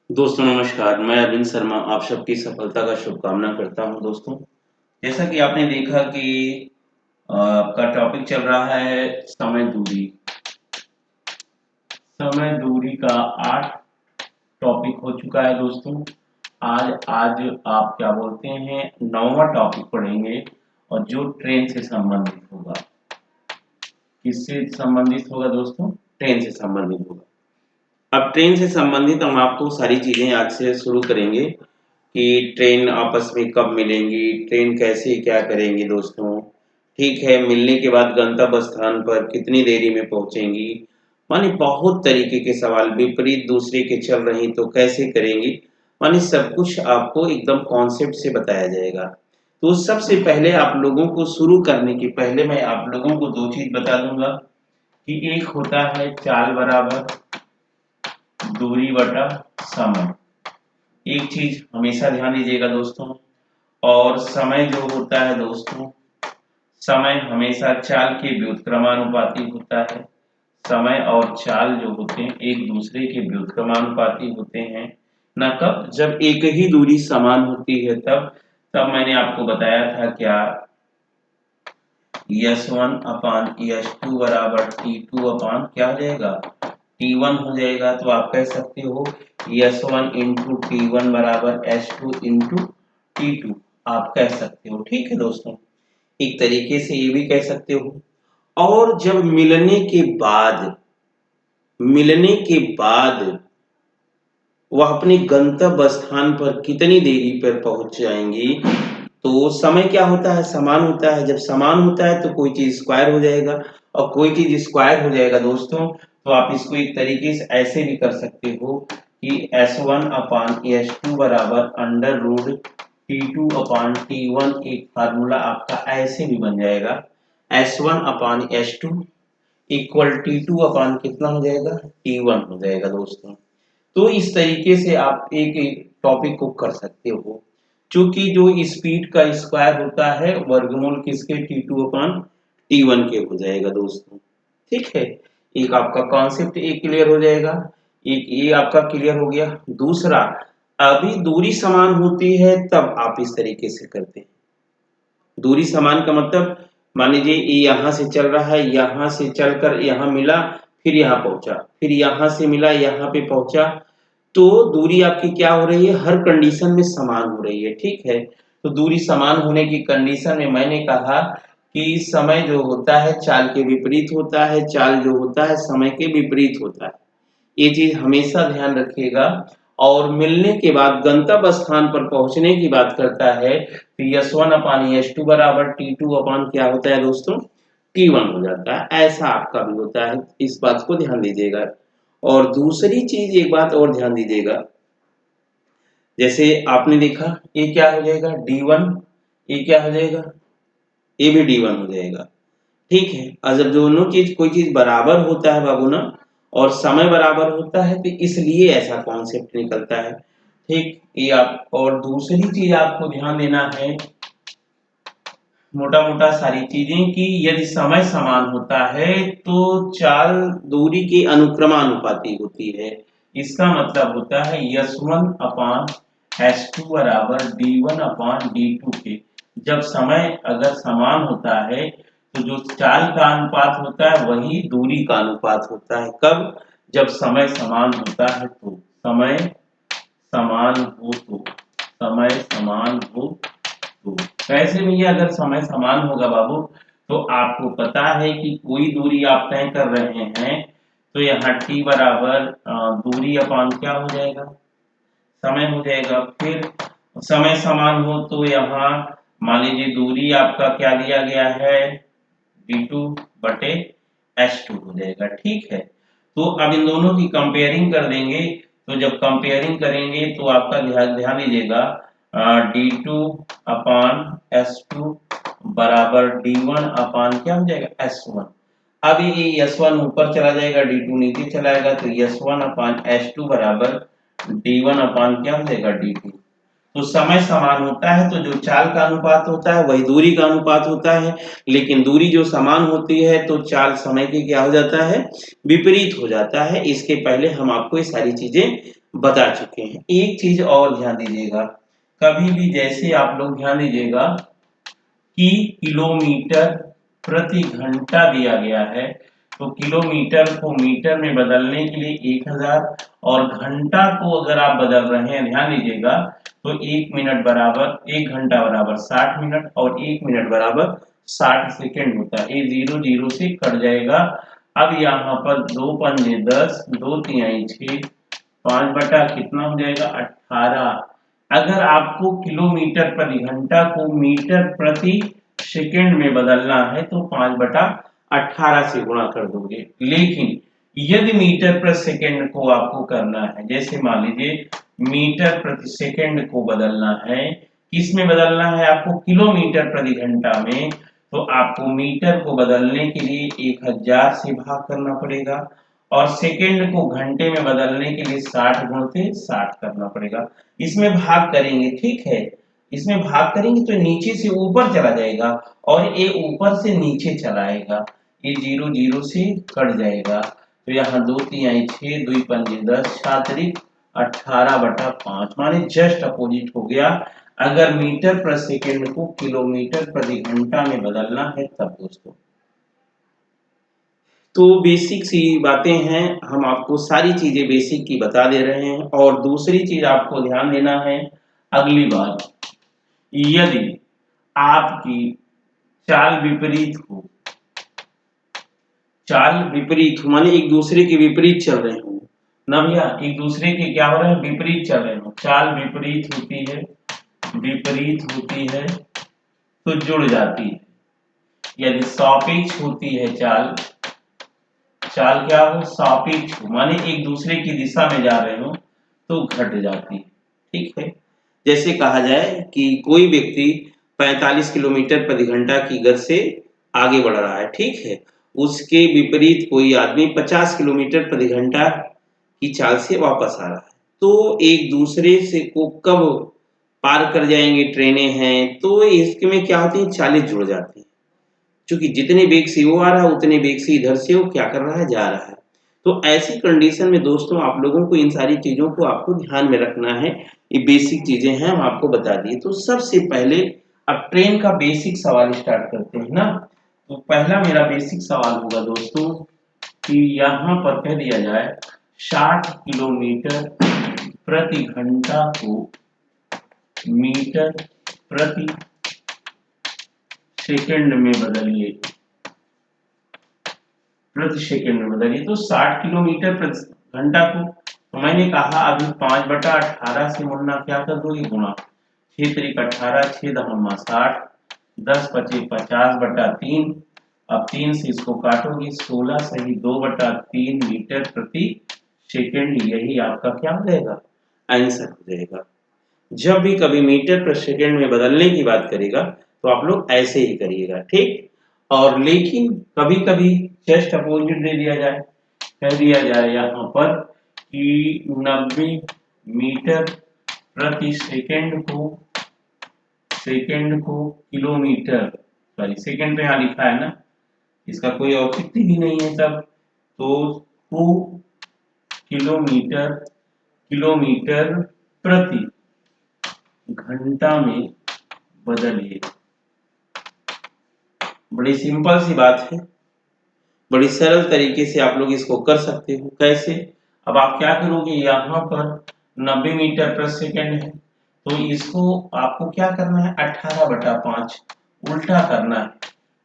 दोस्तों नमस्कार, मैं अरविंद शर्मा आप सबकी सफलता का शुभकामना करता हूं। दोस्तों, जैसा कि आपने देखा कि आपका टॉपिक चल रहा है समय दूरी। समय दूरी का 8 टॉपिक हो चुका है दोस्तों। आज आज आप क्या बोलते हैं 9वां टॉपिक पढ़ेंगे और जो ट्रेन से संबंधित होगा। किससे संबंधित होगा दोस्तों? ट्रेन से संबंधित होगा। अब ट्रेन से संबंधित हम आपको सारी चीजें आज से शुरू करेंगे कि ट्रेन आपस में कब मिलेंगी, ट्रेन कैसे क्या करेंगे दोस्तों, ठीक है, मिलने के बाद गंतव्य स्थान पर कितनी देरी में पहुंचेंगी, माने बहुत तरीके के सवाल, विपरीत दूसरे के चल रही तो कैसे करेंगी, माने सब कुछ आपको एकदम कॉन्सेप्ट से बताया जाएगा। तो सबसे पहले आप लोगों को शुरू करने के पहले मैं आप लोगों को दो चीज बता दूंगा कि एक होता है चाल बराबर दूरी बटा समय। एक चीज हमेशा ध्यान दीजिएगा दोस्तों। और समय जो होता है दोस्तों, समय हमेशा चाल के व्युत्क्रमानुपाती होता है। समय और चाल जो होते हैं एक दूसरे के व्युत्क्रमानुपाती होते हैं। ना कब? जब एक ही दूरी समान होती है तब। तब मैंने आपको बताया था क्या, S1 अपान S2 बराबर T2 अपान क्या हो जाएगा, T1 हो जाएगा। तो आप कह सकते हो S1 इंटू T1 बराबर S2 इंटू T2, आप कह सकते हो। ठीक है दोस्तों, एक तरीके से ये भी कह सकते हो। और जब मिलने के बाद वह अपने गंतव्य स्थान पर कितनी देरी पर पहुंच जाएंगी, तो समय क्या होता है, समान होता है। जब समान होता है तो कोई चीज स्क्वायर हो जाएगा, और कोई चीज स्क्वायर हो जाएगा दोस्तों तो आप इसको एक तरीके से ऐसे भी कर सकते हो कि S1 अपान S2 बराबर अंडर रूट T2 अपान T1। एक फार्मूला आपका ऐसे भी बन जाएगा, S1 अपान S2 इक्वल T2 अपान कितना हो जाएगा, T1 हो जाएगा दोस्तों। तो इस तरीके से आप एक एक टॉपिक को कर सकते हो। चूंकि जो स्पीड का स्क्वायर होता है वर्गमूल किसके, T2 अपॉन T1 के हो जाएगा दोस्तों। ठीक है, एक आपका कॉन्सेप्ट एक क्लियर हो जाएगा, एक ये आपका क्लियर हो गया। दूसरा, अभी दूरी समान होती है तब आप इस तरीके से करते हैं। दूरी समान का मतलब, मान लीजिए ये यहाँ से चल रहा है, यहाँ से चलकर यहाँ मिला, फिर यहाँ पहुंचा, फिर यहाँ से मिला यहाँ पे पहुंचा, तो दूरी आपकी क्या हो रही है, हर कंडीशन में समान हो रही है। ठीक है, तो दूरी समान होने की कंडीशन में मैंने कहा कि समय जो होता है चाल के विपरीत होता है, चाल जो होता है समय के विपरीत होता है। ये चीज हमेशा ध्यान रखिएगा। और मिलने के बाद गंतव्य स्थान पर पहुंचने की बात करता है तो S1 अपान S2 बराबर T2 अपान क्या होता है दोस्तों, T1 हो जाता है। ऐसा आपका भी होता है, इस बात को ध्यान दीजिएगा। और दूसरी चीज एक बात और ध्यान दीजिएगा, जैसे आपने देखा ये क्या हो जाएगा D1, ये क्या हो जाएगा, ये भी D1 हो जाएगा। ठीक है, और जब दोनों चीज कोई चीज बराबर होता है बाबू ना, और समय बराबर होता है तो इसलिए ऐसा कॉन्सेप्ट निकलता है। ठीक, ये आप, और दूसरी चीज आपको ध्यान देना है, मोटा मोटा सारी चीजें, कि यदि समय समान होता है तो चाल दूरी के अनुक्रमानुपाती होती है। इसका मतलब होता है S1 अपान S2 बराबर D1 अपान D2 के। जब समय अगर समान होता है तो जो चाल का अनुपात होता है वही दूरी का अनुपात होता है। कब? जब समय समान होता है तो। समय समान हो तो, समय समान हो तो कैसे भैया, अगर समय समान होगा बाबू तो आपको पता है कि कोई दूरी आप तय कर रहे हैं तो यहाँ t बराबर दूरी अपान क्या हो जाएगा, समय हो जाएगा। फिर समय समान हो तो यहाँ मान लीजिए दूरी आपका क्या दिया गया है, d2 बटे s2 हो जाएगा। ठीक है, तो अब इन दोनों की कंपेयरिंग कर देंगे। तो जब कंपेयरिंग करेंगे तो आपका ध्यान ध्यान दीजिएगा, D2 अपान S2 बराबर D1 अपान क्या हो जाएगा S1। अब ये S1 ऊपर चला जाएगा, D2 नीचे चला जाएगा, तो S1 अपान S2 बराबर D1 अपान क्या हो जाएगा D2। तो समय समान होता है तो जो चाल का अनुपात होता है वही दूरी का अनुपात होता है, लेकिन दूरी जो समान होती है तो चाल समय के क्या हो जाता है, विपरीत हो जाता है। इसके पहले हम आपको ये सारी चीजें बता चुके हैं। एक चीज और ध्यान दीजिएगा, कभी भी जैसे आप लोग ध्यान दीजिएगा कि किलोमीटर प्रति घंटा दिया गया है, तो किलोमीटर को मीटर में बदलने के लिए 1000 और घंटा को अगर आप बदल रहे हैं, ध्यान दीजिएगा, तो 1 मिनट बराबर 1 घंटा बराबर 60 मिनट और 1 मिनट बराबर 60 सेकंड होता है। ये 0 0 से कट जाएगा। अब यहाँ पर 2 पंजे 10, 2 तिहाई 6, 5 बटा कितना हो जाएगा 18। अगर आपको किलोमीटर प्रति घंटा को मीटर प्रति सेकंड में बदलना है तो 5 बटा 18 से गुणा कर दोगे। लेकिन यदि मीटर प्रति सेकंड को आपको करना है, जैसे मान लीजिए मीटर प्रति सेकंड को बदलना है, किस में बदलना है आपको, किलोमीटर प्रति घंटा में, तो आपको मीटर को बदलने के लिए 1000 से भाग करना पड़ेगा और सेकंड को घंटे में बदलने के लिए 60 गुणित 60 करना पड़ेगा। इसमें भाग करेंगे, ठीक है, इसमें भाग करेंगे तो नीचे से ऊपर चला जाएगा और ये ऊपर से नीचे चला आएगा, ये 0 0 से कट जाएगा। तो यहाँ 2 तिहाई 6, 2 पंजे 10, 7 18 बटा 5, माने जस्ट अपोजिट हो गया। अगर मीटर प्रति सेकंड को किलोमीटर प्रति घंटा में बदलना है तब दोस्तों। तो बेसिक सी बातें हैं, हम आपको सारी चीजें बेसिक की बता दे रहे हैं। और दूसरी चीज आपको ध्यान देना है, अगली बार यदि आपकी चाल विपरीत हो, चाल विपरीत हो माने एक दूसरे के विपरीत चल रहे हो ना भैया, एक दूसरे के क्या हो रहे हैं, विपरीत चल रहे हो, चाल विपरीत होती है, विपरीत होती है तो जुड़ जाती है। यदि सापेक्ष होती है चाल, चाल क्या हो, सापेक्ष हो माने एक दूसरे की दिशा में जा रहे हो तो घट जाती है, ठीक है। जैसे कहा जाए कि कोई व्यक्ति 45 किलोमीटर प्रति घंटा की गति से आगे बढ़ रहा है, ठीक है, उसके विपरीत कोई आदमी 50 किलोमीटर प्रति घंटा की चाल से वापस आ रहा है, तो एक दूसरे से को कब पार कर जाएंगे, ट्रेनें हैं तो इसमें क्या होती है, चालें जुड़ जाती हैं। क्योंकि जितने बेग से वो आ रहा है उतने बेग से इधर से वो क्या कर रहा है, जा रहा है। तो ऐसी कंडीशन में दोस्तों आप लोगों को इन सारी चीजों को आपको ध्यान में रखना है। ये बेसिक चीजें हैं, हम आपको बता दिए। तो सबसे पहले अब ट्रेन का बेसिक सवाल स्टार्ट करते हैं ना। तो पहला मेरा बेसिक सवाल होगा दोस्तों कि यहाँ पर कह दिया जाए 60 किलोमीटर प्रति घंटा को मीटर प्रति सेकंड में बदलिए, प्रति सेकंड में बदलिए। तो 60 किलोमीटर प्रति घंटा को तो मैंने कहा अभी 5 बटा 18 से मुड़ना क्या कर दोगे, गुणा, 6 त्रिक 18, 6 दहम्मा 60, 10 पचे 50 बटा 3, अब 3 से इसको काटोगे 16 सही 2 बटा 3 मीटर प्रति सेकंड, यही आपका क्या हो जाएगा, आंसर हो जाएगा। जब भी कभी मीटर प्रति सेकंड में बदलने की बात करेगा तो आप लोग ऐसे ही करिएगा, ठीक। और लेकिन कभी कभी जस्ट अपोजिट दे दिया जाए, कह दिया जाए यहाँ पर कि 90 मीटर प्रति सेकंड को किलोमीटर, सॉरी सेकंड पे यहाँ लिखा है ना, इसका कोई औचित्य भी नहीं है तब, तो 2 किलोमीटर प्रति घंटा में बदलिए। बड़ी सिंपल सी बात है, बड़ी सरल तरीके से आप लोग इसको कर सकते हो। कैसे, अब आप क्या करोगे, यहाँ पर 90 मीटर प्रति सेकंड है तो इसको आपको क्या करना है, 18 बटा 5 उल्टा करना है।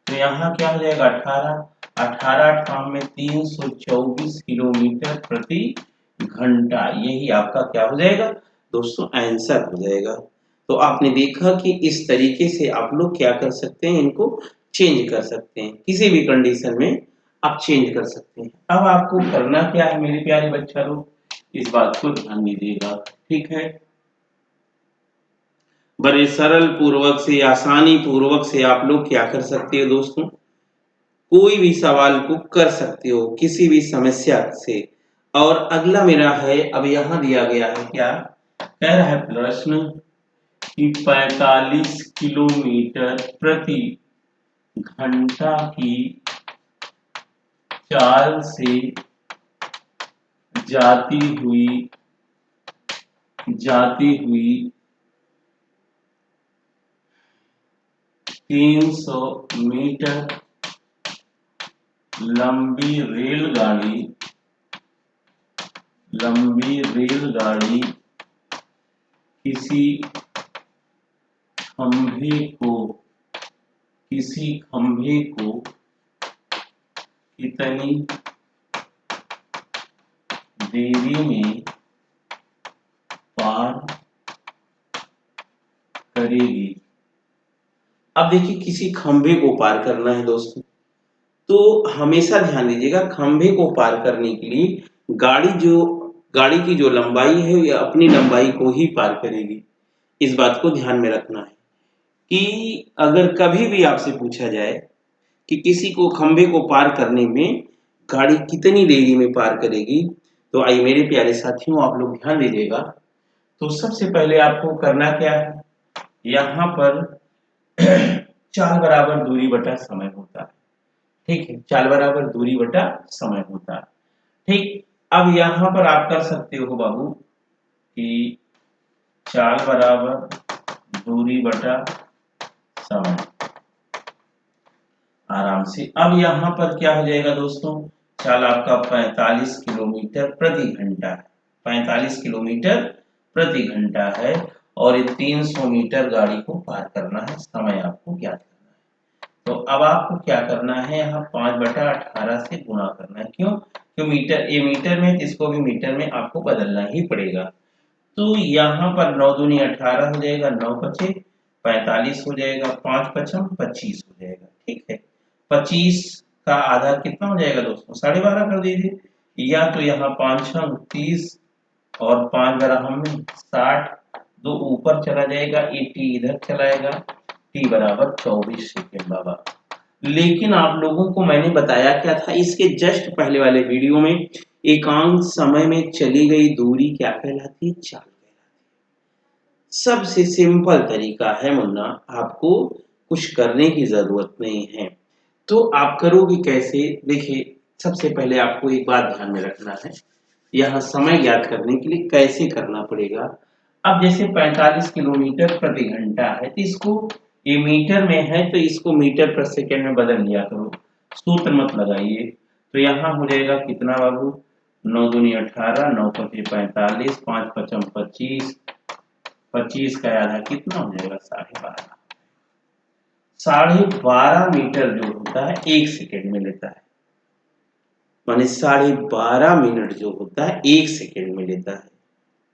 तो यहाँ क्या हो जाएगा 18, 18 में 324 किलोमीटर प्रति घंटा, यही आपका क्या हो जाएगा दोस्तों, आंसर हो जाएगा। तो आपने देखा कि इस तरीके से आप लोग क्या कर सकते हैं, इनको चेंज कर सकते हैं, किसी भी कंडीशन में आप चेंज कर सकते हैं। अब आपको करना क्या है मेरे प्यारे बच्चा लोग, इस बात को ध्यान दीजिएगा, ठीक है। बड़े सरल पूर्वक से, आसानी पूर्वक से आप लोग क्या कर सकते हो दोस्तों, कोई भी सवाल को कर सकते हो किसी भी समस्या से। और अगला मेरा है, अब यहाँ दिया गया है क्या, कह रहा है प्रश्न कि 45 किलोमीटर प्रति घंटा की चाल से जाती हुई 300 मीटर लंबी रेलगाड़ी किसी खंभे को कितनी देरी में पार करेगी। अब देखिए, किसी खंभे को पार करना है दोस्तों, तो हमेशा ध्यान दीजिएगा, खंभे को पार करने के लिए गाड़ी की जो लंबाई है ये अपनी लंबाई को ही पार करेगी। इस बात को ध्यान में रखना है कि अगर कभी भी आपसे पूछा जाए कि किसी को खंभे को पार करने में गाड़ी कितनी देरी में पार करेगी, तो आइए मेरे प्यारे साथियों, आप लोग ध्यान दीजिएगा। तो सबसे पहले आपको करना क्या है, यहाँ पर चाल बराबर दूरी बटा समय होता है। ठीक है, चाल बराबर दूरी बटा समय होता है। ठीक, अब यहाँ पर आप कर सकते हो बाबू कि चाल बराबर दूरी बटा समय, आराम से। अब यहाँ पर क्या हो जाएगा दोस्तों, चाल आपका 45 किलोमीटर प्रति घंटा है, 45 किलोमीटर प्रति घंटा है, और ये 300 मीटर गाड़ी को पार करना है, समय आपको ज्ञात करना है। तो अब आपको क्या करना है, यहाँ 5/18 से गुणा करना है। क्यों? ये मीटर में, इसको भी मीटर में आपको बदलना ही पड़ेगा। तो यहाँ पर 9 दूनी 18 हो जाएगा, 9 पचे 45 हो जाएगा, 5 पचम 25 हो जाएगा। ठीक है, 25 का आधा कितना हो जाएगा दोस्तों, 12.5 कर दीजिए, या तो यहाँ 5 छंग 30 और 5 बराबर में 60, 2 ऊपर चला जाएगा, 80 इधर चलाएगा, टी बराबर 24 सेकेंड बाबा। लेकिन आप लोगों को मैंने बताया क्या था, इसके जस्ट पहले वाले वीडियो में, एकांक समय में चली गई दूरी क्या कहलाती है, चाल कहलाती है। सबसे सिंपल तरीका है मुन्ना, आपको कुछ करने की जरूरत नहीं है। तो आप करोगे कैसे, देखिए सबसे पहले आपको एक बात ध्यान में रखना है, यहाँ समय ज्ञात करने के लिए कैसे करना पड़ेगा। अब जैसे 45 किलोमीटर प्रति घंटा है, तो इसको, ये मीटर में है तो इसको मीटर प्रति सेकंड में बदल लिया करो, सूत्र मत लगाइए। तो यहाँ हो जाएगा कितना बाबू, 9 दूनी 18, 9 पचे 45, 5 पचम 25, 25 का आधा कितना हो जाएगा, 12.5। 12.5 मीटर जो होता है 1 सेकेंड में लेता है, माने 12.5 मिनट जो होता है 1 सेकेंड में लेता है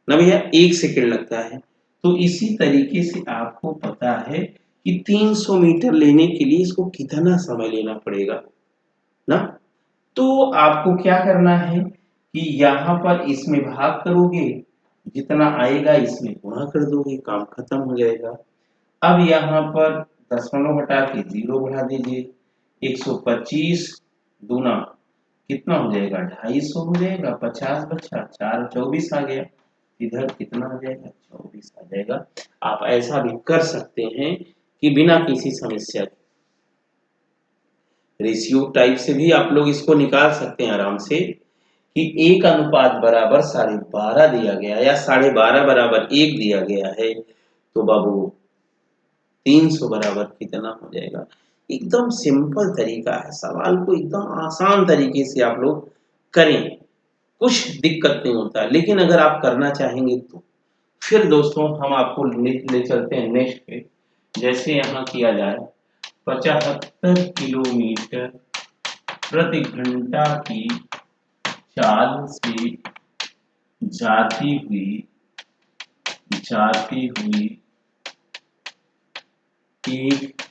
ना भैया, 1 सेकेंड लगता है। तो इसी तरीके से आपको पता है कि 300 मीटर लेने के लिए इसको कितना समय लेना पड़ेगा ना। तो आपको क्या करना है कि यहाँ पर इसमें भाग करोगे, जितना आएगा इसमें गुणा कर दोगे, काम खत्म हो जाएगा। अब यहाँ पर दशमलव हटा के 0 बढ़ा दीजिए, 125 दूना कितना हो जाएगा, 250 हो जाएगा, 50 बचा 4, 24 आ गया, इधर कितना आ जाएगा, 24 आ जाएगा। आप ऐसा भी कर सकते हैं कि बिना किसी समस्या के, रेशियो टाइप से भी आप लोग इसको निकाल सकते हैं आराम से, कि 1 अनुपात बराबर 12.5 दिया गया या 12.5 बराबर 1 दिया गया है, तो बाबू 300 बराबर कितना हो जाएगा। एकदम सिंपल तरीका है, सवाल को एकदम आसान तरीके से आप लोग करें, कुछ दिक्कत नहीं होता। लेकिन अगर आप करना चाहेंगे तो फिर दोस्तों हम आपको ले चलते हैं नेक्स्ट पे। जैसे यहाँ किया जाए 75 किलोमीटर प्रति घंटा की चाल से जाती हुई एक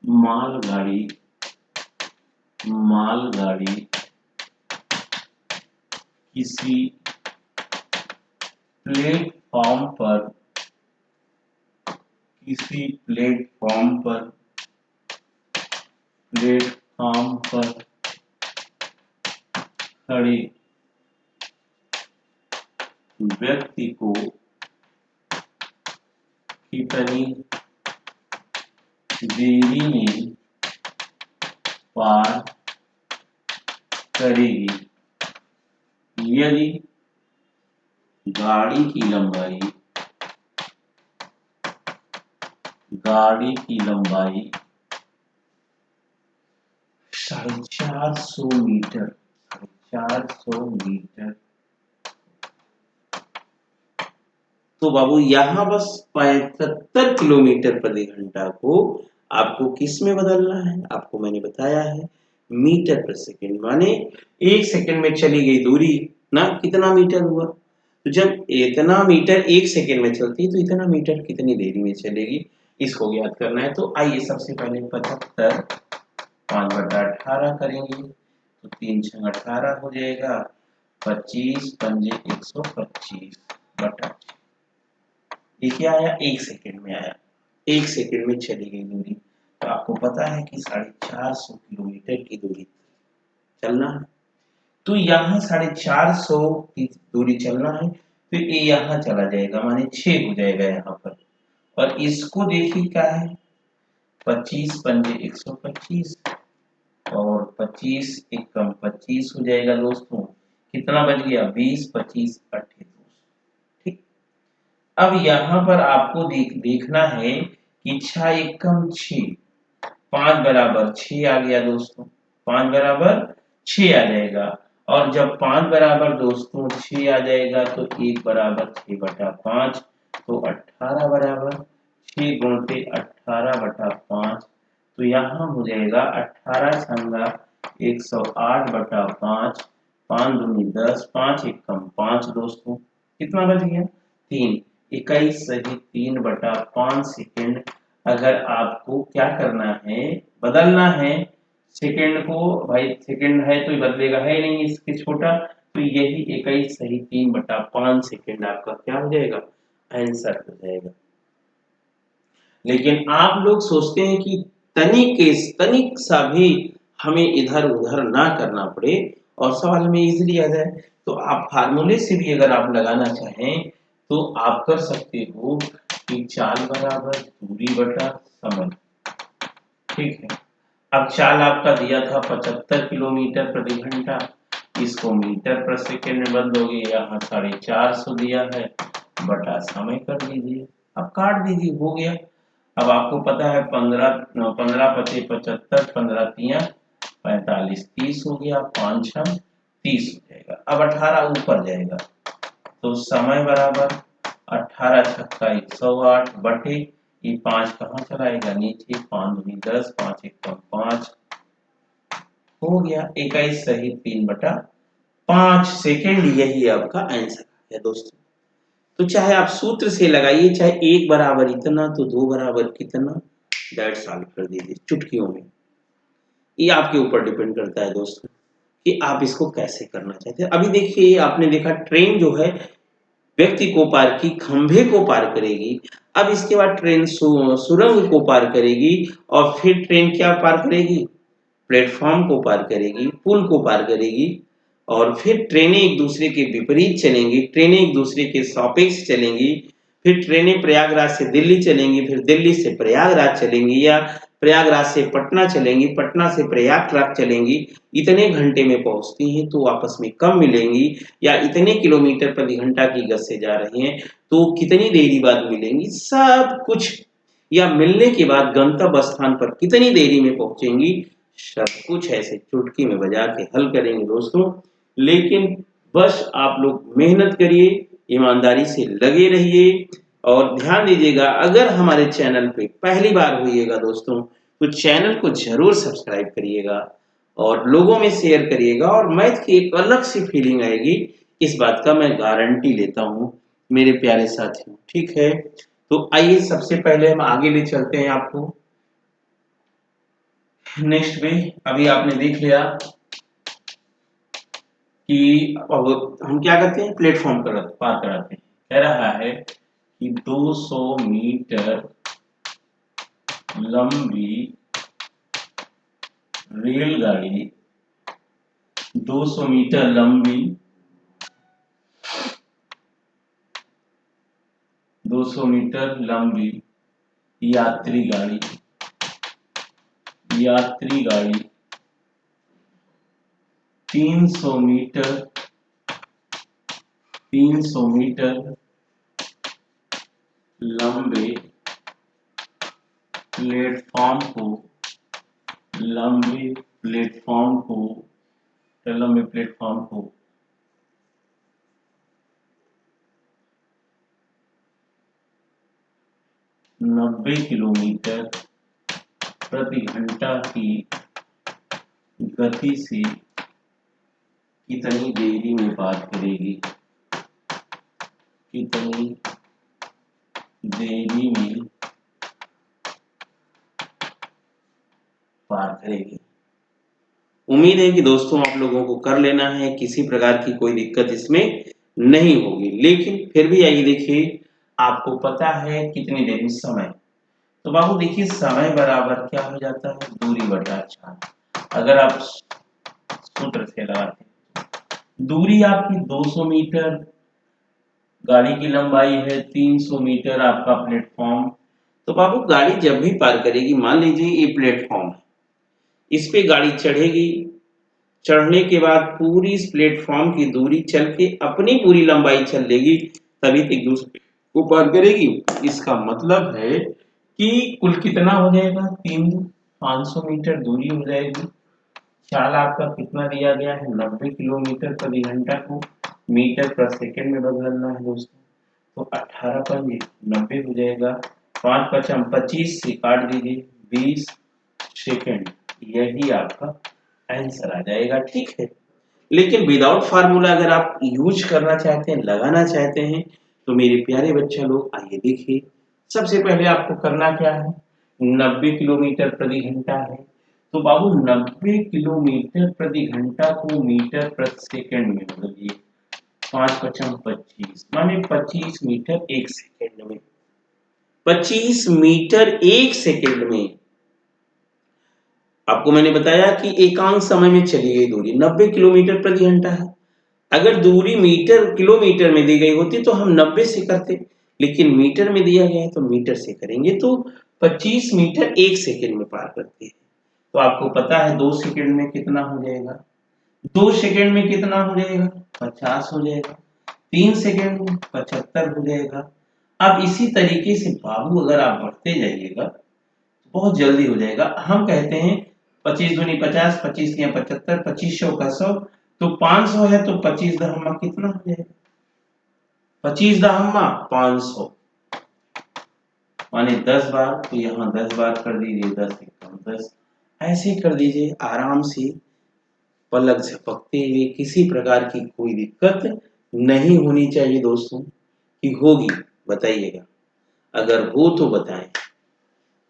मालगाड़ी किसी प्लेटफॉर्म पर खड़े व्यक्ति को कितनी देरी में पार करेगी यदि गाड़ी की लंबाई 450 मीटर 450 मीटर। तो बाबू यहाँ बस 75 किलोमीटर प्रति घंटा को आपको किस में बदलना है, आपको मैंने बताया है मीटर पर सेकेंड, माने 1 सेकेंड में चली गई दूरी ना कितना मीटर हुआ। तो जब इतना मीटर 1 सेकेंड में चलती है तो इतना मीटर कितनी देरी में चलेगी, इसको ज्ञात करना है। तो आइए सबसे पहले 75 5/18 करेंगे तो 3 × 18 हो जाएगा 25 पंजे 125 बटा, ये क्या आया 1 सेकेंड में आया, 1 सेकेंड में चली गई दूरी। तो आपको पता है कि 450 किलोमीटर की दूरी चलना है, तो यहाँ 450 की दूरी चलना है तो ये यहाँ चला जाएगा माने 6 हो जाएगा यहाँ पर। और इसको देखिए क्या है 25 पंजे 125 और 25 एकम 25 हो जाएगा दोस्तों, कितना बच गया 20 25 28। ठीक, अब यहाँ पर आपको देखना है कि 6 एकम 6 5 बराबर 6 आ गया दोस्तों, 5 बराबर 6 आ जाएगा। और जब 5 बराबर दोस्तों 6 आ जाएगा तो 1 बराबर 6/5, तो 18 बराबर 6 गुणते 18/5, तो यहाँ हो जाएगा 18 छंगा 108/5, 5 दूनी 10, 5 एकम 5 दोस्तों, कितना बच गया 3, 21 सही 3/5 सेकेंड। अगर आपको क्या करना है बदलना है सेकेंड को, भाई सेकेंड है तो बदलेगा है नहीं इसके छोटा, तो यही 21 सही 3/5 सेकेंड आपका क्या हो जाएगा आंसर हो जाएगा। लेकिन आप लोग सोचते हैं कि तनिक सा भी हमें इधर उधर ना करना पड़े और सवाल में इजीली आ जाए, तो आप फार्मूले से भी अगर आप लगाना चाहें तो आप कर सकते हो कि चाल बराबर दूरी बटा समय। ठीक है, अब चाल आपका दिया था 75 किलोमीटर प्रति घंटा, इसको मीटर पर सेकेंड में बदलोगे, यहाँ 450 दिया है बटा समय कर दीजिए, अब काट दीजिए हो गया। अब आपको पता है 15 15 पचे 75, 15 तिया 45, 30 हो गया, 5 6 30 हो जाएगा। अब 18 ऊपर जाएगा तो समय बराबर 18 छक्का 108 बटे ये 5 कहाँ चलाएगा नीचे, 5 दूनी 10, 5 एकम 5 हो गया 21 सही 3/5 सेकेंड, यही आपका आंसर है दोस्तों। तो चाहे आप सूत्र से लगाइए, चाहे 1 बराबर इतना तो 2 बराबर कितना, दैट सॉल्व कर दीजिए चुटकियों में। ये आपके ऊपर डिपेंड करता है दोस्तों कि आप इसको कैसे करना चाहते हैं। अभी देखिए आपने देखा ट्रेन जो है व्यक्ति को पार की, खंभे को पार करेगी, अब इसके बाद ट्रेन सुरंग को पार करेगी और फिर ट्रेन क्या पार करेगी, प्लेटफॉर्म को पार करेगी, पुल को पार करेगी और फिर ट्रेनें एक दूसरे के विपरीत चलेंगी, ट्रेनें एक दूसरे के सापेक्ष चलेंगी, फिर ट्रेनें प्रयागराज से दिल्ली चलेंगी, फिर दिल्ली से प्रयागराज चलेंगी या प्रयागराज से पटना चलेंगी, पटना से प्रयागराज चलेंगी। इतने घंटे में पहुंचती हैं तो आपस में कब मिलेंगी, या इतने किलोमीटर प्रति घंटा की गति से जा रही हैं तो कितनी देरी बाद मिलेंगी, सब कुछ, या मिलने के बाद गंतव्य स्थान पर कितनी देरी में पहुंचेंगी, सब कुछ ऐसे चुटकी में बजा के हल करेंगे दोस्तों। लेकिन बस आप लोग मेहनत करिए, ईमानदारी से लगे रहिए और ध्यान दीजिएगा। अगर हमारे चैनल पे पहली बार होइएगा दोस्तों तो चैनल को जरूर सब्सक्राइब करिएगा और लोगों में शेयर करिएगा, और मैथ की एक अलग सी फीलिंग आएगी, इस बात का मैं गारंटी लेता हूँ मेरे प्यारे साथियों। ठीक है, तो आइए सबसे पहले हम आगे ले चलते हैं आपको नेक्स्ट में। अभी आपने देख लिया कि अब हम क्या करते हैं प्लेटफॉर्म पार कराते हैं। कह रहा है कि 200 मीटर लंबी रेलगाड़ी 200 मीटर लंबी 200 मीटर लंबी यात्री गाड़ी, यात्री गाड़ी 300 मीटर, 300 मीटर लंबे प्लेटफॉर्म को, लंबे प्लेटफॉर्म को, लंबे प्लेटफॉर्म को 90 किलोमीटर प्रति घंटा की गति से कितनी देरी में पार करेगी, कितनी देरी में पार करेगी। उम्मीद है कि दोस्तों आप लोगों को कर लेना है, किसी प्रकार की कोई दिक्कत इसमें नहीं होगी। लेकिन फिर भी आइए देखिए, आपको पता है कितनी देर में समय, तो बाबू देखिए समय बराबर क्या हो जाता है, दूरी बटा 4। अगर आप सूत्र से लगाते हैं, दूरी आपकी 200 मीटर, गाड़ी की लंबाई है 300 मीटर आपका प्लेटफॉर्म। तो बाबू गाड़ी जब भी पार करेगी, मान लीजिए ये प्लेटफॉर्म है, इस पे गाड़ी चढ़ेगी, चढ़ने के बाद पूरी इस प्लेटफॉर्म की दूरी चल के अपनी पूरी लंबाई चल लेगी, तभी एक दूसरे को पार करेगी। इसका मतलब है कि कुल कितना हो जाएगा, 500 मीटर दूरी हो जाएगी। चाल आपका कितना दिया गया है, 90 किलोमीटर प्रति घंटा को मीटर प्रति सेकंड में बदलना है दोस्तों। तो 18 पर 90 हो जाएगा, 5 पचम 25 से काट दीजिए 20 सेकंड, यही आपका आंसर आ जाएगा। ठीक है, लेकिन विदाउट फार्मूला अगर आप यूज करना चाहते हैं, लगाना चाहते हैं, तो मेरे प्यारे बच्चा लोग आइए देखिए, सबसे पहले आपको करना क्या है, 90 किलोमीटर प्रति घंटा है, तो बाबू 90 किलोमीटर प्रति घंटा को मीटर प्रति सेकंड में बदलिए, 5 पचम 25 माने 25 मीटर एक सेकंड में, 25 मीटर एक सेकंड में। आपको मैंने बताया कि एकांक समय में चली गई दूरी 90 किलोमीटर प्रति घंटा है। अगर दूरी मीटर किलोमीटर में दी गई होती तो हम 90 से करते, लेकिन मीटर में दिया गया है तो मीटर से करेंगे, तो 25 मीटर एक सेकंड में पार करते हैं। तो आपको पता है 2 सेकंड में कितना हो जाएगा, 2 सेकंड में कितना हो जाएगा, 50 हो जाएगा, 3 सेकंड में 75 हो जाएगा। अब इसी तरीके से बाबू अगर आप बढ़ते जाइएगा बहुत जल्दी हो जाएगा। हम कहते हैं 25 दूनी 50, 25 तिया 75, 2500 का 100, तो 500 है तो 25 दहम्मा कितना हो जाएगा, 25 दहम्मा 500 माने 10 बार, तो यहाँ 10 बार कर दीजिए, 10 एकम 10, ऐसे कर दीजिए आराम से, पलक झपकते हुए, किसी प्रकार की कोई दिक्कत नहीं होनी चाहिए दोस्तों। कि होगी बताइएगा, अगर हो तो बताएं,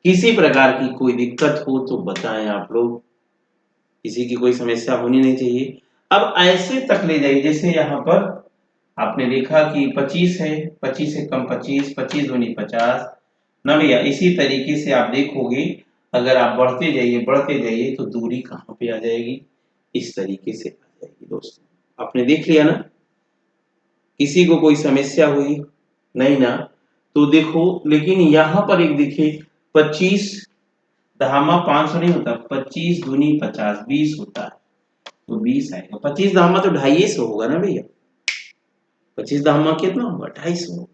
किसी प्रकार की कोई दिक्कत हो तो बताएं आप लोग, किसी की कोई समस्या होनी नहीं चाहिए। अब ऐसे तक ले जाइए, जैसे यहाँ पर आपने देखा कि 25 है, 25 से कम 25, 25 दूनी 50 ना भैया। इसी तरीके से आप देखोगे, अगर आप बढ़ते जाइए तो दूरी कहाँ पे आ जाएगी, इस तरीके से आ जाएगी दोस्तों। आपने देख लिया ना, किसी को कोई समस्या हुई नहीं ना, तो देखो, लेकिन यहाँ पर एक देखिए 25 दहामा 500 नहीं होता, 25 दूनी 50 20 होता है, तो 20 आएगा। 25 दहामा तो 250 होगा ना भैया, 25 दहामा कितना होगा, 250 होगा।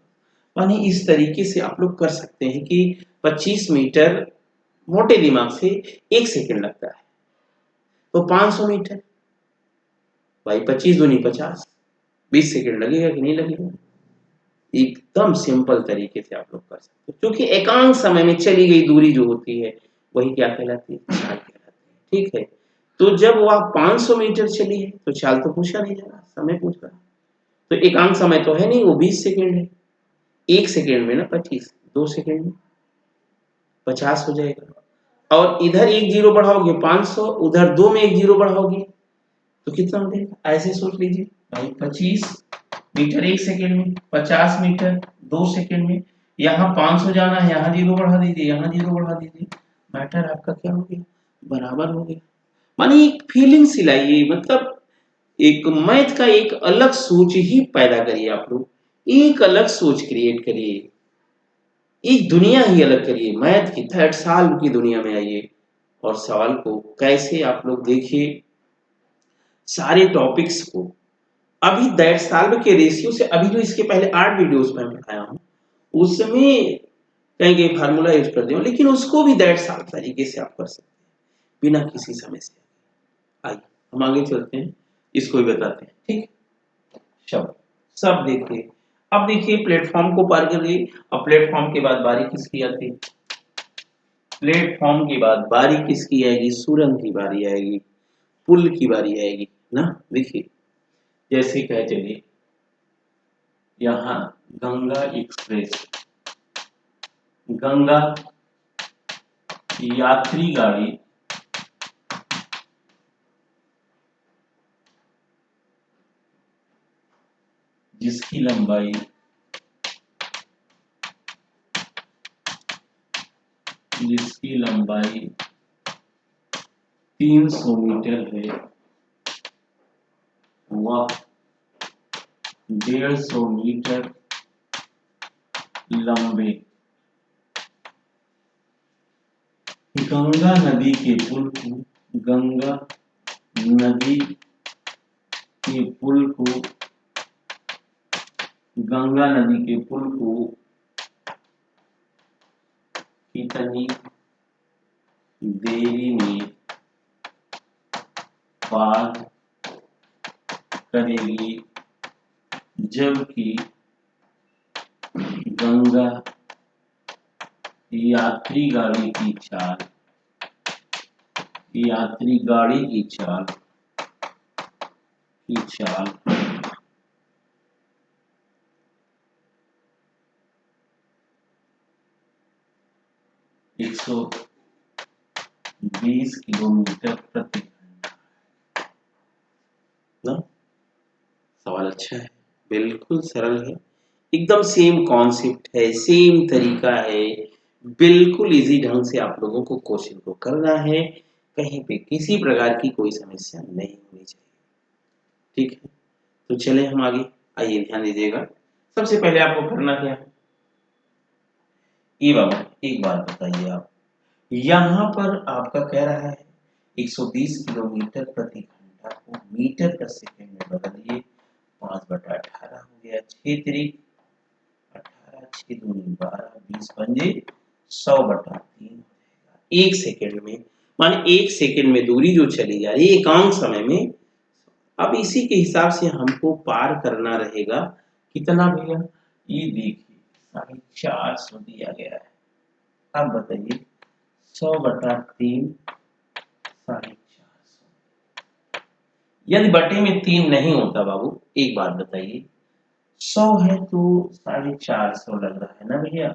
माने इस तरीके से आप लोग कर सकते हैं कि 25 मीटर मोटे दिमाग से 1 सेकंड लगता है, तो 500 मीटर भाई 25 दूनी 50, 20 सेकंड लगेगा कि नहीं लगेगा। एकदम सिंपल तरीके से आप लोग कर सकते हो, क्योंकि एकांक समय में चली गई दूरी जो होती है वही क्या कहलाती है, चाल कहलाती है। ठीक है, तो जब वह 500 मीटर चली है तो चाल तो पूछा नहीं जा रहा, समय पूछ रहा, तो एकांक समय तो है नहीं, वो 20 सेकंड है। 1 सेकंड में ना 25, 2 सेकंड में 50 हो जाएगा, और इधर एक जीरो बढ़ाओगे 500, उधर 2 में एक जीरो बढ़ाओगे तो कितना हो जाएगा, ऐसे सोच लीजिए भाई, 25 मीटर 1 सेकंड में, 50 मीटर 2 सेकंड में, यहाँ 500 जाना है, यहाँ जीरो बढ़ा दीजिए, यहाँ जीरो बढ़ा दीजिए, मैटर आपका क्या हो गया, बराबर हो गया। माने एक फीलिंग सिलाइए, मतलब एक मैथ का एक अलग सोच ही पैदा करिए आप लोग, एक अलग सोच क्रिएट करिए। एक दुनिया ही अलग करिए, मैथ की 3rd साल की दुनिया में आइए और सवाल को कैसे आप लोग देखिए सारे टॉपिक्स को। अभी दैट साल्व के रेशियो से अभी जो इसके पहले 8 वीडियोस में बताया हूँ, उसमें कहीं-कहीं फार्मूला यूज़ कर दिया हूँ, लेकिन उसको भी दैट साल्व तरीके से आप कर सकते हैं, बिना किसी समस्या के। आइए, हम आगे चलते हैं, इसको भी बताते हैं, ठीक? शब्द, सब देखिए। अब देखिए प्लेटफ़ॉर्म को पार कर गई, अब प्लेटफ़ॉर्म के बाद बारी किसकी आती है? प्लेटफ़ॉर्म के बाद बारी किसकी आएगी? सुरंग की बारी आएगी, पुल की बारी आएगी, ना? देखिए, जैसे कहे चलिए यहाँ गंगा एक्सप्रेस, गंगा यात्री गाड़ी जिसकी लंबाई 300 मीटर है, वह 150 मीटर लंबे गंगा नदी के पुल को गंगा नदी के पुल को गंगा नदी के पुल को कितनी देरी में पार करेगी, जबकि गंगा यात्री गाड़ी की चाल 120 किलोमीटर प्रति घंटा। ना सवाल अच्छा है, बिल्कुल सरल है, एकदम सेम कॉन्सेप्ट है, सेम तरीका है, बिल्कुल इजी ढंग से आप लोगों को क्वेश्चन को करना है, कहीं पे किसी प्रकार की कोई समस्या नहीं होनी चाहिए। ठीक है, तो चले हम आगे। आइए ध्यान दीजिएगा, सबसे पहले आपको करना क्या है, ये बाबा एक बात बताइए आप, यहाँ पर आपका कह रहा है 120 किलोमीटर प्रति घंटा को मीटर पर सेकंड में बदलिए, 5/18 हो गया, 6 तिरिक 18, 6 दूनी 12, 20 पंजे 100/3 हो जाएगा। 1 सेकंड में, माने 1 सेकंड में दूरी जो चली जा रही है एकांक समय में, अब इसी के हिसाब से हमको पार करना रहेगा कितना भैया, ये देखिए 450 दिया गया है। अब बताइए 100/3 450, यदि बटे में 3 नहीं होता बाबू, एक बात बताइए 100 है तो 450 लग रहा है ना भैया,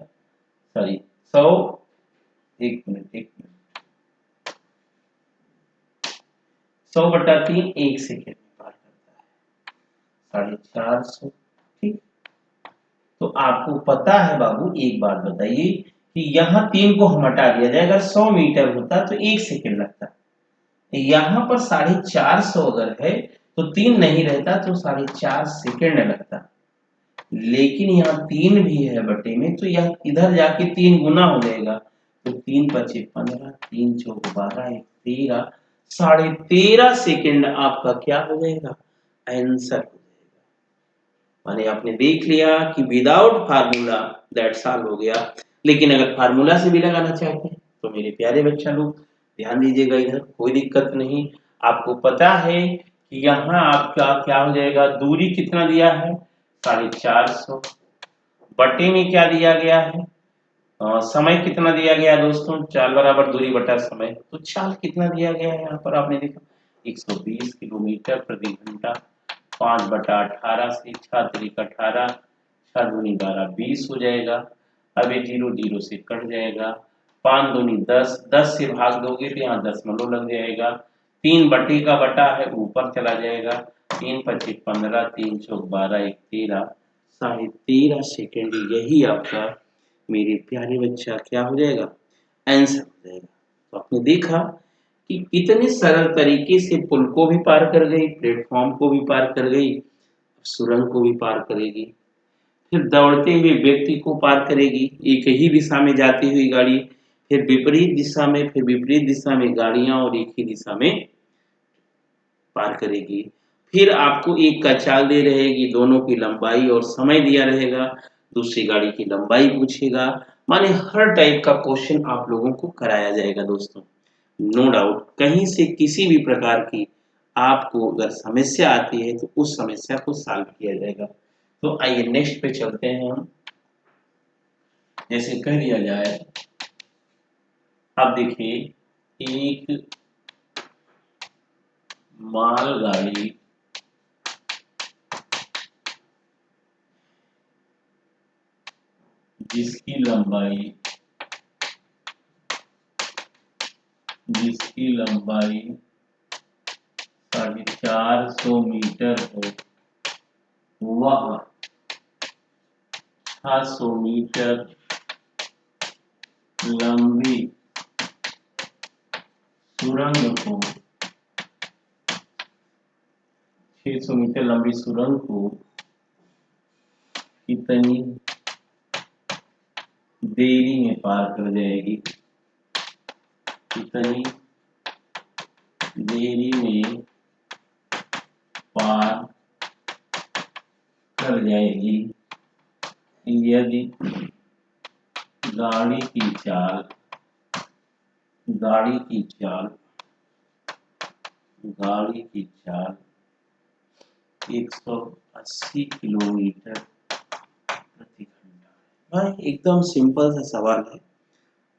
सॉरी 100, एक मिनट 100/3 1 सेकेंड में पार करता है, 450, ठीक। तो आपको पता है बाबू, एक बात बताइए कि यहाँ 3 को हम हटा दिया जाए, अगर 100 मीटर होता तो 1 सेकेंड लगता, यहाँ पर 450 अगर है तो 3 नहीं रहता तो 4.5 सेकेंड लगता, लेकिन यहाँ 3 भी है बटे में तो यह इधर जाके 3 गुना हो जाएगा, तो 3 पचे 15, 3 चौक 12, 1 13, 13.5 सेकेंड आपका क्या हो जाएगा, आंसर हो जाएगा। माने आपने देख लिया कि विदाउट फार्मूला दैट सॉल्व हो गया, लेकिन अगर फार्मूला से भी लगाना चाहते हैं तो मेरे प्यारे बच्चा लोग ध्यान दीजिएगा, इधर कोई दिक्कत नहीं। आपको पता है कि यहाँ आपका क्या हो जाएगा, दूरी कितना दिया है 450, बटे में क्या दिया गया है, समय कितना दिया गया है दोस्तों, चाल बराबर दूरी बटा समय, तो चाल कितना दिया गया है यहाँ पर आपने देखा 120 किलोमीटर प्रति घंटा, 5/18 से 6 तिरिक 18, 6 दूनी 12, 20 हो जाएगा। अब ये 0 0 से कट जाएगा, 5 दूनी 10, 10 से भाग दोगे तो यहाँ दशमलव लग जाएगा, 3 बटे का बटा है ऊपर चला जाएगा, 3 पचे 15, 3 चौक 12, 1 13, 13.5 सेकेंड, यही आपका मेरे प्यारे बच्चा क्या हो जाएगा, आंसर हो जाएगा। तो आपने देखा कि कितने सरल तरीके से पुल को भी पार कर गई, प्लेटफॉर्म को भी पार कर गई, सुरंग को भी पार करेगी। फिर दौड़ते हुए व्यक्ति को पार करेगी, एक ही दिशा में जाती हुई गाड़ी, फिर विपरीत दिशा में, फिर विपरीत दिशा में गाड़ियां और एक ही दिशा में पार करेगी। फिर आपको एक का चाल दे रहेगी, दोनों की लंबाई और समय दिया रहेगा, दूसरी गाड़ी की लंबाई पूछेगा। माने हर टाइप का क्वेश्चन आप लोगों को कराया जाएगा दोस्तों। नो डाउट कहीं से किसी भी प्रकार की आपको अगर समस्या आती है तो उस समस्या को सॉल्व किया जाएगा। तो आइए नेक्स्ट पे चलते हैं हम। जैसे कह दिया जाए, अब देखिए एक मालगाड़ी जिसकी लंबाई 450 मीटर हो, वह 600 मीटर लंबी सुरंग को 600 मीटर लंबी सुरंग को कितनी देरी में पार कर जाएगी, कितनी देरी में पार कर जाएगी यदि गाड़ी की चाल गाड़ी की चाल 180 किलोमीटर प्रति घंटा। भाई एकदम सिंपल सा सवाल है।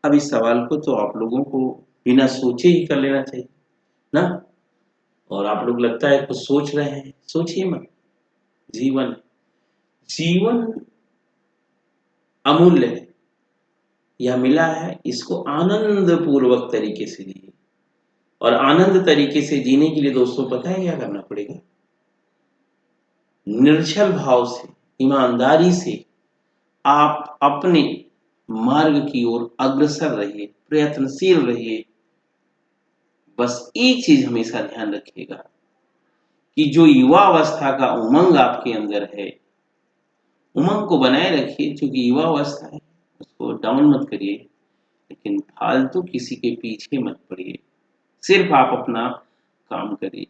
अब इस सवाल को तो आप लोगों को बिना सोचे ही कर लेना चाहिए ना। और आप लोग लगता है कुछ सोच रहे हैं, सोचिए मत। जीवन जीवन अमूल्य है, यह मिला है, इसको आनंद पूर्वक तरीके से जिए। और आनंद तरीके से जीने के लिए दोस्तों पता है क्या करना पड़ेगा? निर्छल भाव से, ईमानदारी से आप अपने मार्ग की ओर अग्रसर रहिए, प्रयत्नशील रहिए। बस एक चीज हमेशा ध्यान रखिएगा कि जो युवा अवस्था का उमंग आपके अंदर है, उमंग को बनाए रखिए, क्योंकि युवा अवस्था है, उसको डाउन मत करिए। लेकिन फालतू किसी के पीछे मत पड़िए, सिर्फ आप अपना काम करिए।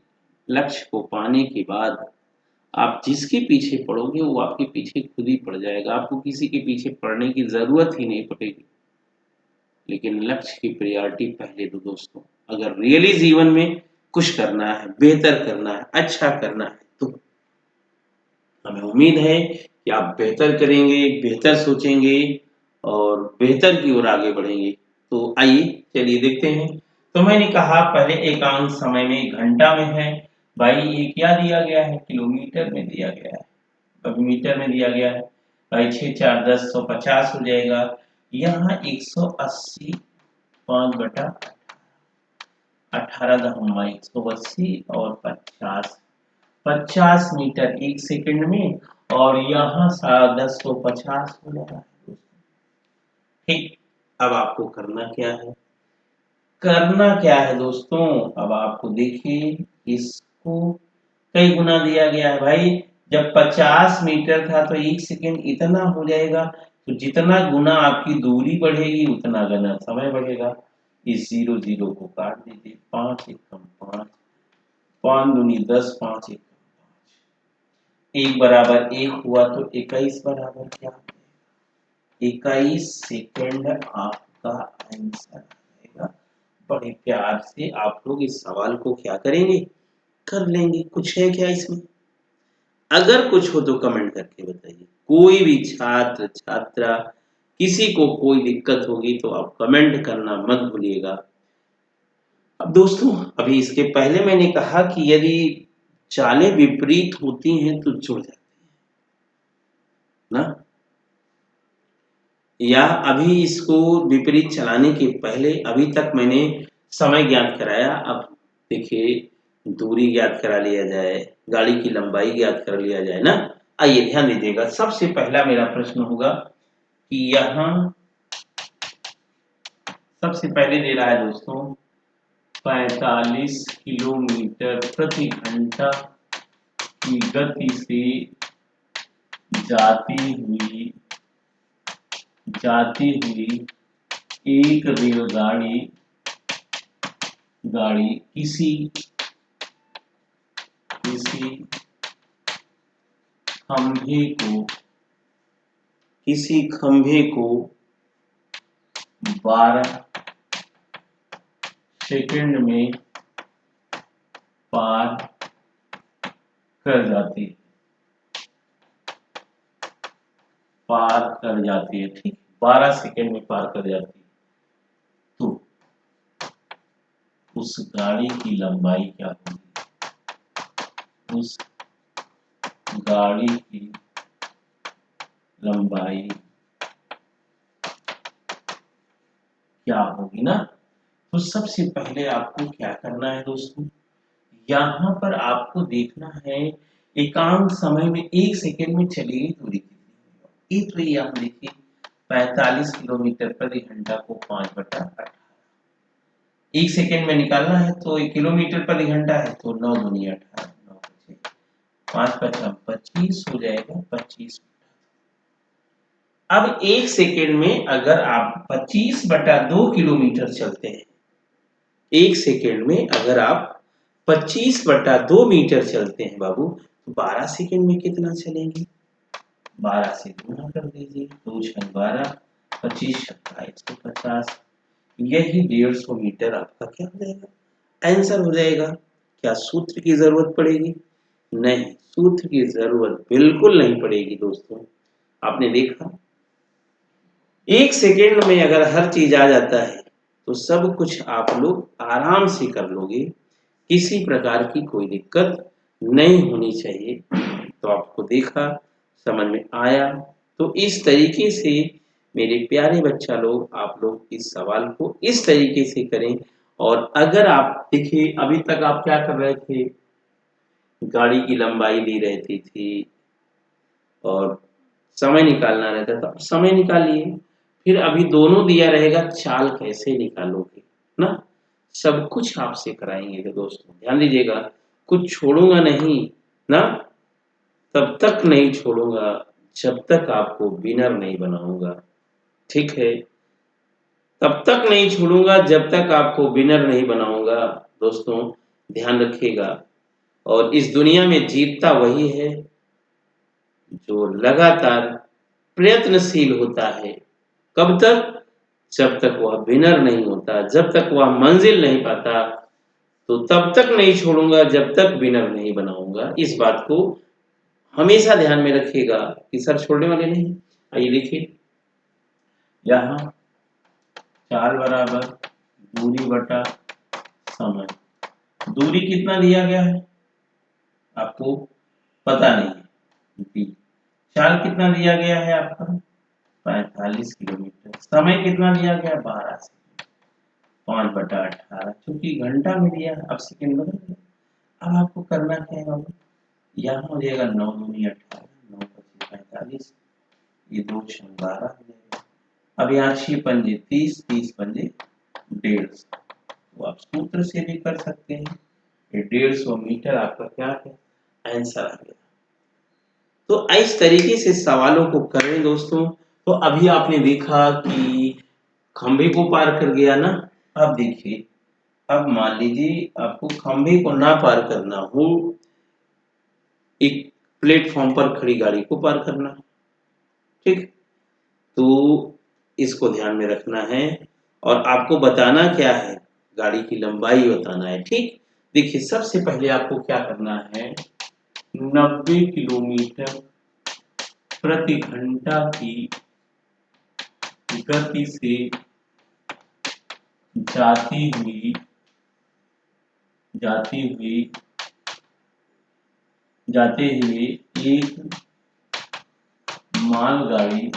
लक्ष्य को पाने के बाद आप जिसके पीछे पड़ोगे वो आपके पीछे खुद ही पड़ जाएगा, आपको किसी के पीछे पड़ने की जरूरत ही नहीं पड़ेगी। लेकिन लक्ष्य की प्रायोरिटी पहले दो दोस्तों। अगर रियली जीवन में कुछ करना है, बेहतर करना है, अच्छा करना है, तो हमें उम्मीद है कि आप बेहतर करेंगे, बेहतर सोचेंगे और बेहतर की ओर आगे बढ़ेंगे। तो आइए चलिए देखते हैं। तो मैंने कहा पहले एकांक समय में घंटा में है, भाई ये क्या दिया गया है, किलोमीटर में दिया गया है, अब मीटर में दिया गया है। भाई 6 4 10 150 हो जाएगा। यहाँ 180 5/18 दहम्मा 180 और 50 मीटर एक सेकंड में, और यहाँ 1050 हो जाएगा। ठीक, अब आपको करना क्या है? करना क्या है दोस्तों? अब आपको देखिए, इसको कई गुना दिया गया है भाई। जब 50 मीटर था तो एक सेकंड इतना हो जाएगा, तो जितना गुना आपकी दूरी बढ़ेगी उतना गुना समय बढ़ेगा। इस 0 0 को काट दीजिए, 5 एकम 5, 5 दूनी 10, 5 एकम 5, 1 बराबर 1 हुआ तो 21 बराबर क्या? 21 सेकंड आपका आंसर आएगा। बड़े प्यार से आप लोग इस सवाल को क्या करेंगे, कर लेंगे। कुछ है क्या इसमें? अगर कुछ हो तो कमेंट करके बताइए। कोई भी छात्र छात्रा किसी को कोई दिक्कत होगी तो आप कमेंट करना मत भूलिएगा। अब दोस्तों, अभी इसके पहले मैंने कहा कि यदि चालें विपरीत होती हैं तो जुड़ जाती है ना। या अभी इसको विपरीत चलाने के पहले अभी तक मैंने समय ज्ञात कराया। अब देखिए दूरी ज्ञात करा लिया जाए, गाड़ी की लंबाई ज्ञात कर लिया जाए ना। आइए ध्यान दीजिएगा, सबसे पहला मेरा प्रश्न होगा कि यहाँ सबसे पहले दे रहा है दोस्तों 45 किलोमीटर प्रति घंटा की गति से जाती हुई एक रेलगाड़ी किसी खंभे को 12 सेकंड में पार कर जाती है। ठीक, 12 सेकंड में पार कर जाती है। तो उस गाड़ी की लंबाई क्या होगी? उस गाड़ी की लंबाई क्या होगी ना। तो सबसे पहले आपको क्या करना है दोस्तों, यहाँ पर आपको देखना है एकांक समय में 1 सेकंड में चली गई दूरी कितनी है। तो यहाँ देखिए 45 किलोमीटर प्रति घंटा को 5/18 1 सेकंड में निकालना है। तो 1 किलोमीटर प्रति घंटा है तो 9 दूनी 18, 9 5 5 25 हो जाएगा 25। अब 1 सेकंड में अगर आप 25/2 किलोमीटर चलते हैं, 1 सेकंड में अगर आप 25/2 मीटर चलते हैं बाबू, तो 12 सेकंड में कितना चलेंगे? 12 से गुना कर दीजिए, 2 × 12 25 × 150, यही 150 मीटर आपका क्या हो जाएगा? आंसर हो जाएगा। क्या सूत्र की जरूरत पड़ेगी? नहीं, सूत्र की जरूरत बिल्कुल नहीं पड़ेगी दोस्तों। आपने देखा 1 सेकंड में अगर हर चीज आ जाता है तो सब कुछ आप लोग आराम से कर लोगे, किसी प्रकार की कोई दिक्कत नहीं होनी चाहिए। तो आपको देखा, समझ में आया। तो इस तरीके से मेरे प्यारे बच्चा लोग, आप लोग इस सवाल को इस तरीके से करें। और अगर आप देखिए अभी तक आप क्या कर रहे थे, गाड़ी की लंबाई ली रहती थी और समय निकालना रहता था, समय निकालिए। फिर अभी दोनों दिया रहेगा, चाल कैसे निकालोगे ना, सब कुछ आपसे कराएंगे। तो दोस्तों ध्यान दीजिएगा, कुछ छोड़ूंगा नहीं ना, तब तक नहीं छोड़ूंगा जब तक आपको विनर नहीं बनाऊंगा। ठीक है, तब तक नहीं छोड़ूंगा जब तक आपको विनर नहीं बनाऊंगा। दोस्तों ध्यान रखिएगा, और इस दुनिया में जीतता वही है जो लगातार प्रयत्नशील होता है। कब तक? जब तक वह विनर नहीं होता, जब तक वह मंजिल नहीं पाता, तो तब तक नहीं छोड़ूंगा जब तक विनर नहीं बनाऊंगा। इस बात को हमेशा ध्यान में रखिएगा कि सर छोड़ने वाले नहीं। आइए देखिए, यहाँ 4 बराबर दूरी बटा समय। दूरी कितना दिया गया है आपको पता नहीं है। चाल कितना दिया गया है आपका 45 किलोमीटर। समय कितना दिया गया 12 से 5/18, क्योंकि घंटा में दिया, अब सेकंड बदल गया। अब आपको करना क्या है बाबू, यहाँ हो जाएगा 9 दूनी 18, 9 × 45, ये 2 × 12 हो जाएगा। अब यहाँ 6 पंजे 30, 30 पंजे 150। तो आप सूत्र से भी कर सकते हैं। ये 150 मीटर आपका क्या है, आंसर आ गया। तो इस तरीके से सवालों को करें दोस्तों। तो अभी आपने देखा कि खंभे को पार कर गया ना। अब देखिए, अब मान लीजिए आपको खंभे को ना पार करना हो, एक प्लेटफॉर्म पर खड़ी गाड़ी को पार करना, ठीक, तो इसको ध्यान में रखना है और आपको बताना क्या है, गाड़ी की लंबाई बताना है। ठीक, देखिए सबसे पहले आपको क्या करना है, 90 किलोमीटर प्रति घंटा की गति से जाती हुई एक मालगाड़ी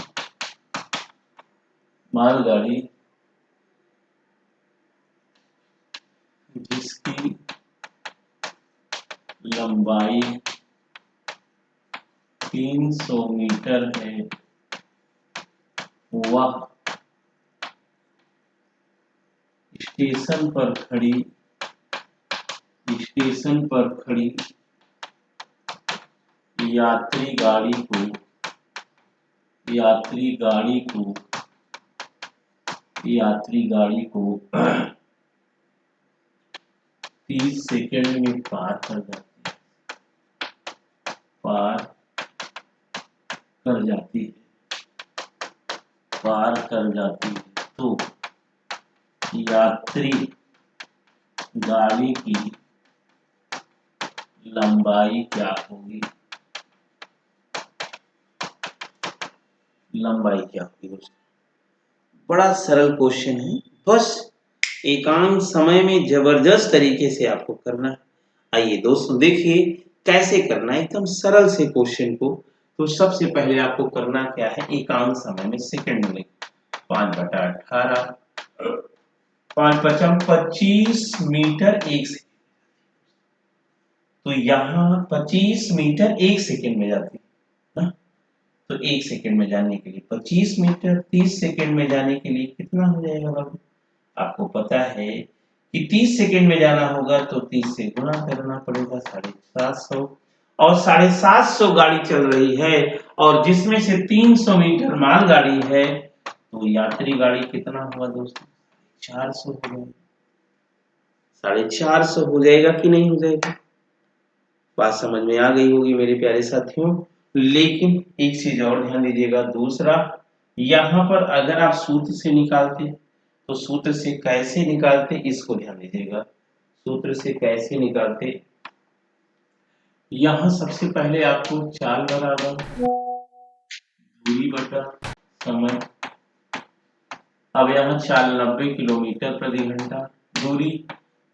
जिसकी लंबाई 300 मीटर है, वह स्टेशन पर खड़ी यात्री गाड़ी को यात्री गाड़ी को 30 सेकंड में पार कर जाती है तो यात्री गाड़ी की लंबाई क्या होगी? दोस्तों, बड़ा सरल क्वेश्चन है, बस एकांक समय में जबरदस्त तरीके से आपको करना है। आइए दोस्तों देखिए कैसे करना है एकदम सरल से क्वेश्चन को। तो सबसे पहले आपको करना क्या है, एकांक समय में सेकंड में 5/18 5 पचम 25 मीटर एक सेकंड। तो यहाँ 25 मीटर एक सेकंड में जाती है ना? तो एक सेकंड में जाने के लिए 25 मीटर, 30 सेकंड में जाने के लिए कितना हो जाएगा बाबू? आपको पता है कि 30 सेकंड में जाना होगा तो 30 से गुणा करना पड़ेगा 750, और 750 गाड़ी चल रही है और जिसमें से 300 मीटर माल गाड़ी है, तो यात्री गाड़ी कितना हुआ दोस्तों? 400 हो जाएगा। 450 हो जाएगा कि नहीं हो जाएगा? बात समझ में आ गई होगी मेरे प्यारे साथियों। लेकिन एक चीज और ध्यान दीजिएगा, दूसरा यहाँ पर अगर आप सूत्र से निकालते तो सूत्र से कैसे निकालते इसको ध्यान दीजिएगा। सूत्र से कैसे निकालते, यहाँ सबसे पहले आपको चाल बराबर दूरी बटा समय। अब यहाँ चाल 90 किलोमीटर प्रति घंटा, दूरी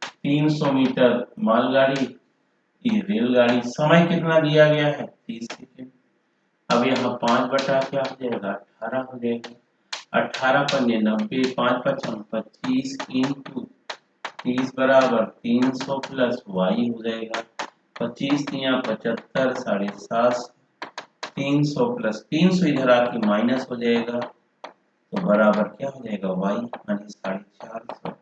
300 मीटर मालगाड़ी, ये रेलगाड़ी, समय कितना दिया गया है 30 सेकेंड। अब यहाँ 5 बटा क्या हो जाएगा 18 हो जाएगा। 18 पंजे 90, 5 पचम 25 इंटू 30 बराबर 300 प्लस वाई हो जाएगा। 25 तिया 75, 750, 300 प्लस 300 इधर आके माइनस हो जाएगा, तो बराबर क्या हो जाएगा वाई मानी 450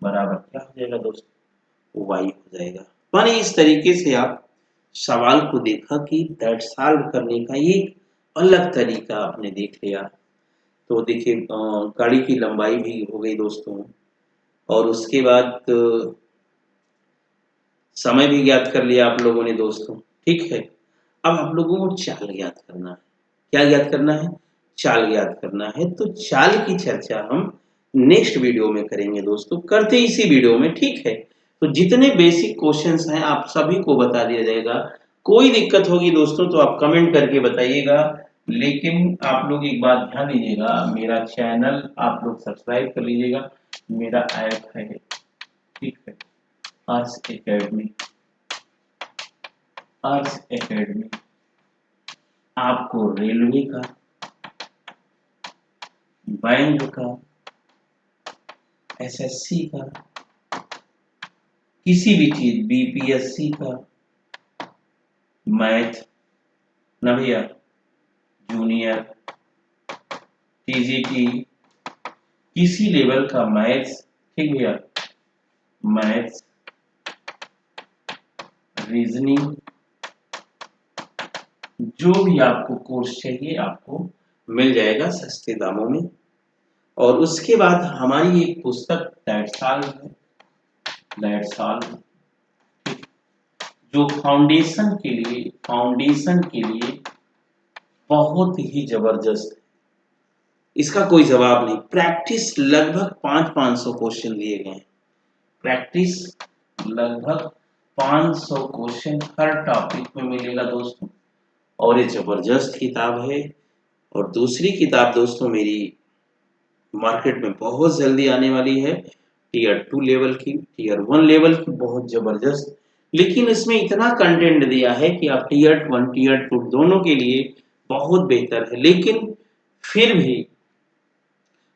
बराबर क्या हो जाएगा दोस्तों? वाई हो जाएगा। माने इस तरीके से आप सवाल को देखा कि दैट सॉल्व करने का ये अलग तरीका आपने देख लिया। तो देखिए गाड़ी की लंबाई भी हो गई दोस्तों, और उसके बाद समय भी ज्ञात कर लिया आप लोगों ने दोस्तों, ठीक है। अब आप लोगों को चाल ज्ञात करना है। क्या ज्ञात करना है? चाल ज्ञात करना है। तो चाल की चर्चा हम नेक्स्ट वीडियो में करेंगे दोस्तों, करते इसी वीडियो में, ठीक है। तो जितने बेसिक क्वेश्चंस हैं आप सभी को बता दिया जाएगा। कोई दिक्कत होगी दोस्तों तो आप कमेंट करके बताइएगा। लेकिन आप लोग एक बात ध्यान दीजिएगा, मेरा चैनल आप लोग सब्सक्राइब कर लीजिएगा। मेरा ऐप है, ठीक है, आर्ट्स एकेडमी। आपको रेलवे का, बैंक का, एसएससी का, किसी भी चीज बीपीएससी का, मैथ ना भैया, जूनियर, टीजीटी, किसी लेवल का मैथ्स, ठीक भैया, मैथ्स, रीजनिंग, जो भी आपको कोर्स चाहिए आपको मिल जाएगा सस्ते दामों में। और उसके बाद हमारी एक पुस्तक दैट सॉल्व, जो फाउंडेशन के लिए बहुत ही जबरदस्त है। इसका कोई जवाब नहीं, प्रैक्टिस लगभग 500 क्वेश्चन दिए गए हैं। प्रैक्टिस लगभग 500 क्वेश्चन हर टॉपिक में मिलेगा दोस्तों, और ये जबरदस्त किताब है। और दूसरी किताब दोस्तों मेरी मार्केट में बहुत जल्दी आने वाली है, टीयर 2 लेवल की, टीयर 1 लेवल की, बहुत जबरदस्त। लेकिन इसमें इतना कंटेंट दिया है कि आप टीयर 1 टीयर 2 दोनों के लिए बहुत बेहतर है। लेकिन फिर भी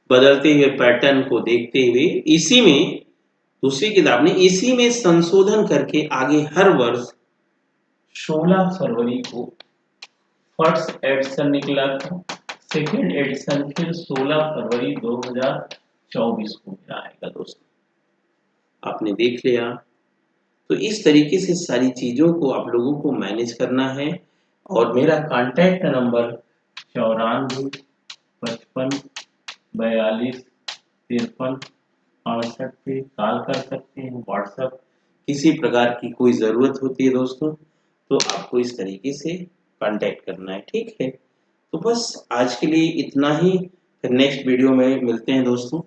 बदलते हुए पैटर्न को देखते हुए इसी में, दूसरी किताब ने इसी में संशोधन करके आगे हर वर्ष 16 फरवरी को फर्स्ट एडिशन निकला था, सेकेंड एडिशन फिर 16 फरवरी 2024 को आएगा दोस्तों। आपने देख लिया। तो इस तरीके से सारी चीजों को आप लोगों को मैनेज करना है। और मेरा कांटेक्ट नंबर 94 55 42 53 68 पे कॉल कर सकते हैं। व्हाट्सएप किसी प्रकार की कोई ज़रूरत होती है दोस्तों तो आपको इस तरीके से कांटेक्ट करना है, ठीक है। तो बस आज के लिए इतना ही, फिर नेक्स्ट वीडियो में मिलते हैं दोस्तों।